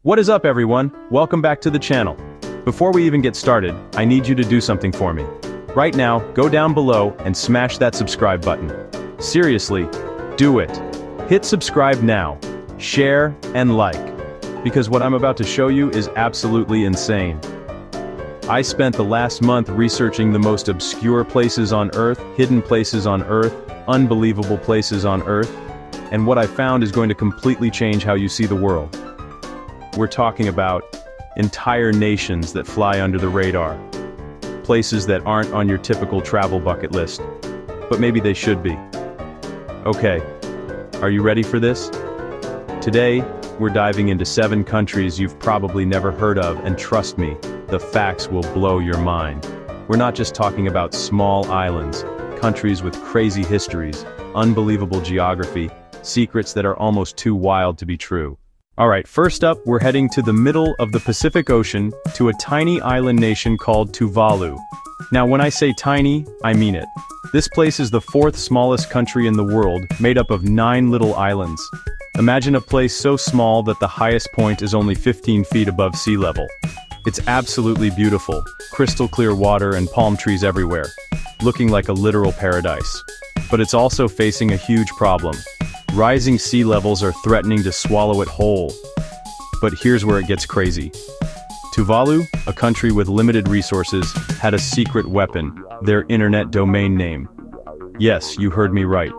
What is up, everyone? Welcome back to the channel. Before we even get started, I need you to do something for me. Right now, go down below and smash that subscribe button. Seriously, do it. Hit subscribe now, share, and like, because what I'm about to show you is absolutely insane. I spent the last month researching the most obscure places on Earth, hidden places on Earth, unbelievable places on Earth, and what I found is going to completely change how you see the world. We're talking about entire nations that fly under the radar. Places that aren't on your typical travel bucket list, but maybe they should be. Okay, are you ready for this? Today, we're diving into 7 countries you've probably never heard of, and trust me, the facts will blow your mind. We're not just talking about small islands, countries with crazy histories, unbelievable geography, secrets that are almost too wild to be true. Alright, first up, we're heading to the middle of the Pacific Ocean, to a tiny island nation called Tuvalu. Now when I say tiny, I mean it. This place is the 4th smallest country in the world, made up of 9 little islands. Imagine a place so small that the highest point is only 15 feet above sea level. It's absolutely beautiful, crystal clear water and palm trees everywhere, looking like a literal paradise. But it's also facing a huge problem. Rising sea levels are threatening to swallow it whole. But here's where it gets crazy. Tuvalu, a country with limited resources, had a secret weapon, their internet domain name. Yes, you heard me right.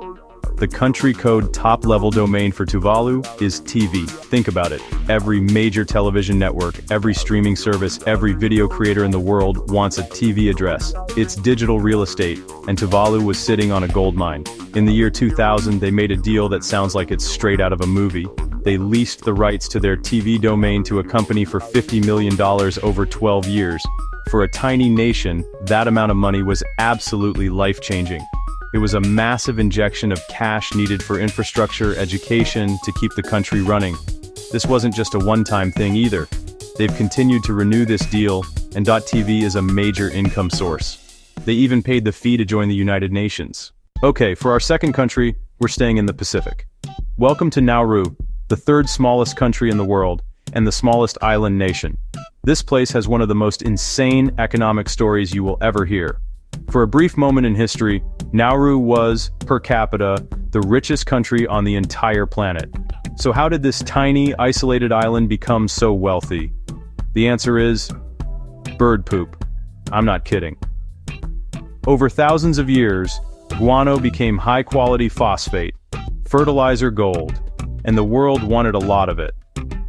The country code top-level domain for Tuvalu is TV. Think about it. Every major television network, every streaming service, every video creator in the world wants a TV address. It's digital real estate, and Tuvalu was sitting on a gold mine. In the year 2000, they made a deal that sounds like it's straight out of a movie. They leased the rights to their TV domain to a company for $50 million over 12 years. For a tiny nation, that amount of money was absolutely life-changing. It was a massive injection of cash needed for infrastructure, education, to keep the country running. This wasn't just a one-time thing either. They've continued to renew this deal, and .tv is a major income source. They even paid the fee to join the United Nations. Okay, for our second country, we're staying in the Pacific. Welcome to Nauru, the 3rd smallest country in the world, and the smallest island nation. This place has one of the most insane economic stories you will ever hear. For a brief moment in history, Nauru was, per capita, the richest country on the entire planet. So how did this tiny, isolated island become so wealthy? The answer is bird poop. I'm not kidding. Over thousands of years, guano became high-quality phosphate, fertilizer gold, and the world wanted a lot of it.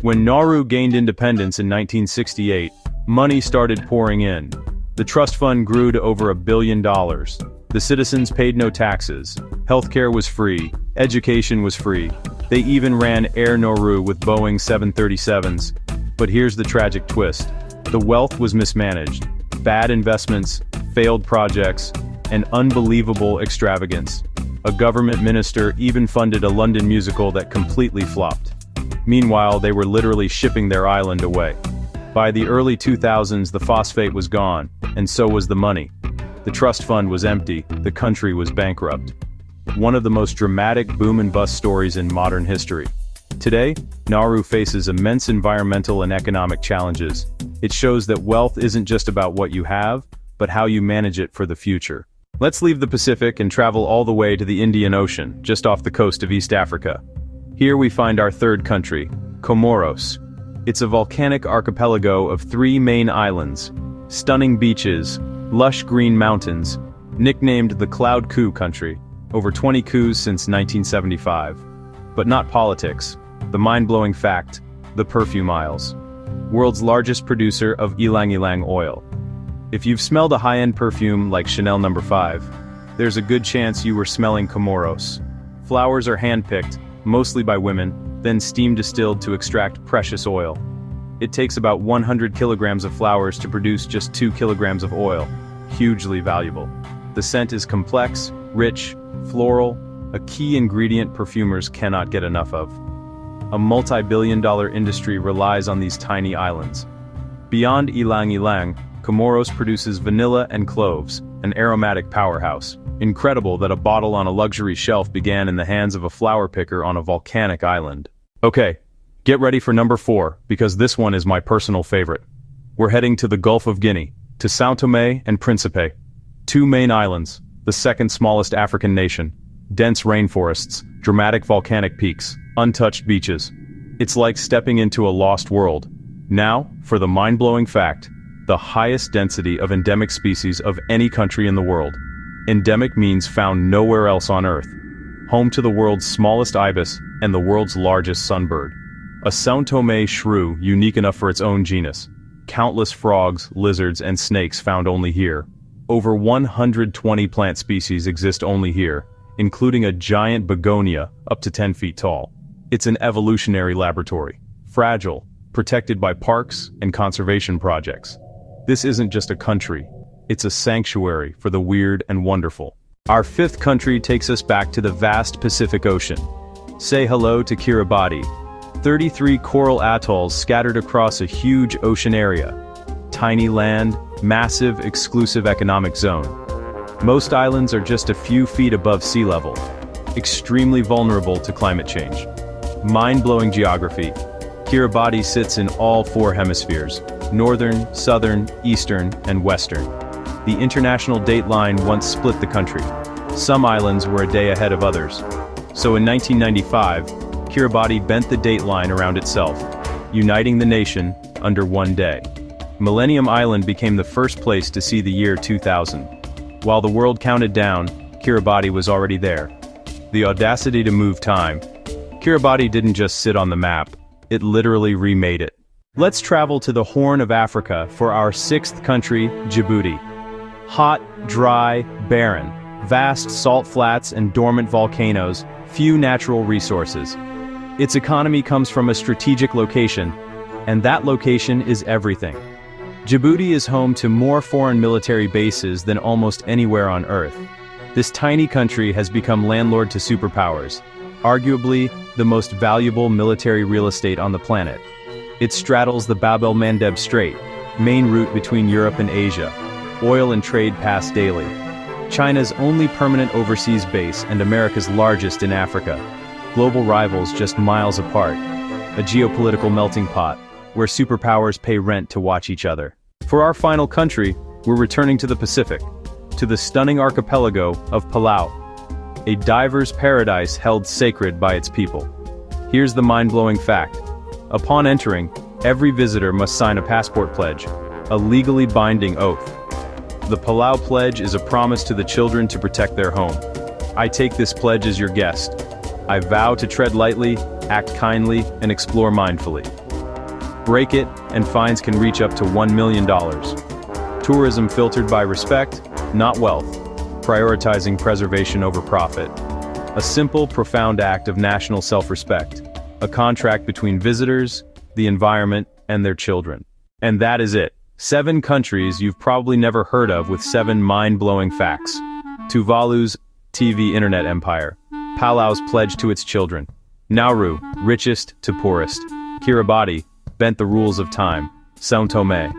When Nauru gained independence in 1968, money started pouring in. The trust fund grew to over $1 billion. The citizens paid no taxes. Healthcare was free. Education was free. They even ran Air Nauru with Boeing 737s. But here's the tragic twist. The wealth was mismanaged. Bad investments, failed projects, and unbelievable extravagance. A government minister even funded a London musical that completely flopped. Meanwhile, they were literally shipping their island away. By the early 2000s, the phosphate was gone, and so was the money. The trust fund was empty, the country was bankrupt. One of the most dramatic boom and bust stories in modern history. Today, Nauru faces immense environmental and economic challenges. It shows that wealth isn't just about what you have, but how you manage it for the future. Let's leave the Pacific and travel all the way to the Indian Ocean, just off the coast of East Africa. Here we find our 3rd country, Comoros. It's a volcanic archipelago of 3 main islands, stunning beaches, lush green mountains, nicknamed the Cloud Coup country, over 20 coups since 1975. But not politics, the mind-blowing fact, the Perfume Isles. World's largest producer of ylang-ylang oil. If you've smelled a high-end perfume like Chanel No. 5, there's a good chance you were smelling Comoros. Flowers are hand-picked, mostly by women, then steam distilled to extract precious oil. It takes about 100 kilograms of flowers to produce just 2 kilograms of oil. Hugely valuable. The scent is complex, rich, floral, a key ingredient perfumers cannot get enough of. A multi-billion-dollar industry relies on these tiny islands. Beyond ylang-ylang, Comoros produces vanilla and cloves, an aromatic powerhouse. Incredible that a bottle on a luxury shelf began in the hands of a flower picker on a volcanic island. Okay, Get ready for number 4, because this one is my personal favorite. We're heading to the Gulf of Guinea, to São Tomé and Príncipe. 2 main islands, the second smallest African nation, dense rainforests, dramatic volcanic peaks, untouched beaches. It's like stepping into a lost world. Now, for the mind-blowing fact, the highest density of endemic species of any country in the world. Endemic means found nowhere else on Earth. Home to the world's smallest ibis and the world's largest sunbird. A São Tomé shrew unique enough for its own genus. Countless frogs, lizards, and snakes found only here. Over 120 plant species exist only here, including a giant begonia up to 10 feet tall. It's an evolutionary laboratory. Fragile, protected by parks and conservation projects. This isn't just a country. It's a sanctuary for the weird and wonderful. Our 5th country takes us back to the vast Pacific Ocean. Say hello to Kiribati. 33 coral atolls scattered across a huge ocean area. Tiny land, massive exclusive economic zone. Most islands are just a few feet above sea level. Extremely vulnerable to climate change. Mind-blowing geography. Kiribati sits in all 4 hemispheres: northern, southern, eastern, and western. The international date line once split the country. Some islands were a day ahead of others. So in 1995, Kiribati bent the date line around itself, uniting the nation under one day. Millennium Island became the first place to see the year 2000. While the world counted down, Kiribati was already there. The audacity to move time. Kiribati didn't just sit on the map, it literally remade it. Let's travel to the Horn of Africa for our 6th country, Djibouti. Hot, dry, barren, vast salt flats and dormant volcanoes, few natural resources. Its economy comes from a strategic location, and that location is everything. Djibouti is home to more foreign military bases than almost anywhere on Earth. This tiny country has become landlord to superpowers, arguably the most valuable military real estate on the planet. It straddles the Bab el-Mandeb Strait, main route between Europe and Asia. Oil and trade pass daily. China's only permanent overseas base and America's largest in Africa. Global rivals just miles apart. A geopolitical melting pot, where superpowers pay rent to watch each other. For our final country, we're returning to the Pacific, to the stunning archipelago of Palau, a diver's paradise held sacred by its people. Here's the mind-blowing fact. Upon entering, every visitor must sign a passport pledge, a legally binding oath. The Palau Pledge is a promise to the children to protect their home. I take this pledge as your guest. I vow to tread lightly, act kindly, and explore mindfully. Break it, and fines can reach up to $1 million. Tourism filtered by respect, not wealth. Prioritizing preservation over profit. A simple, profound act of national self-respect. A contract between visitors, the environment, and their children. And that is it. 7 countries you've probably never heard of with 7 mind-blowing facts. Tuvalu's TV internet empire. Palau's pledge to its children. Nauru, richest to poorest. Kiribati, bent the rules of time. São Tomé,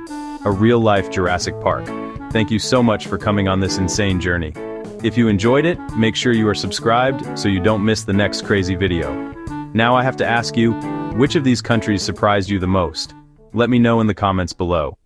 a real-life Jurassic Park. Thank you so much for coming on this insane journey. If you enjoyed it, make sure you are subscribed so you don't miss the next crazy video. Now I have to ask you, which of these countries surprised you the most? Let me know in the comments below.